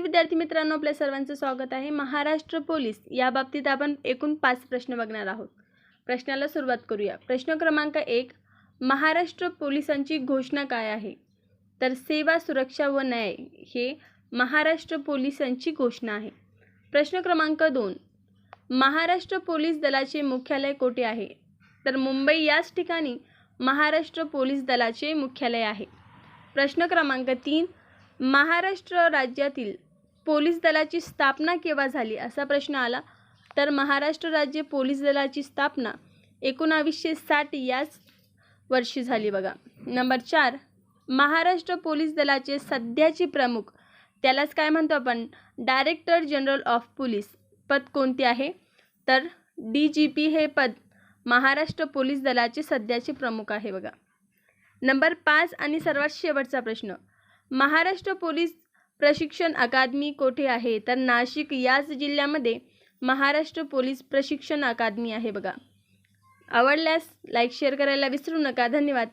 विद्यार्थी मित्रांनो, आपल्या सर्वांचं स्वागत आहे। महाराष्ट्र पोलीस या बाबतीत आपण एकूण 5 प्रश्न बघणार आहोत। प्रश्नाला सुरुवात करूया। प्रश्न क्रमांक 1, महाराष्ट्र पोलिसांची घोषणा काय आहे? तर सेवा, सुरक्षा व न्याय हे महाराष्ट्र पोलिसांची घोषणा आहे। प्रश्न क्रमांक 2, महाराष्ट्र पोलीस दलाचे मुख्यालय कोठे आहे? तर मुंबई याच ठिकाणी महाराष्ट्र पोलीस दलाचे मुख्यालय आहे। प्रश्न क्रमांक 3, महाराष्ट्र राज्यातील पोलीस दलाची स्थापना केव्हा झाली? असा प्रश्न आला तर महाराष्ट्र राज्य पोलीस दलाची स्थापना 1960 याच वर्षी झाली बघा। नंबर 4, महाराष्ट्र पोलीस दलाचे सध्याचे प्रमुख त्यालाच काय म्हणतो आपण? डायरेक्टर जनरल ऑफ पोलीस पद कोणते आहे? तर DGP हे पद महाराष्ट्र पोलीस दलाचे सध्याचे प्रमुख आहे बघा। नंबर 5 आणि सर्वात शेवटचा प्रश्न, महाराष्ट्र पोलीस प्रशिक्षण अकादमी कोठे आहे? तर नाशिक याच जिल्ह्यामध्ये महाराष्ट्र पोलीस प्रशिक्षण अकादमी आहे बघा। आवडल्यास लाईक शेअर करायला विसरू नका। धन्यवाद।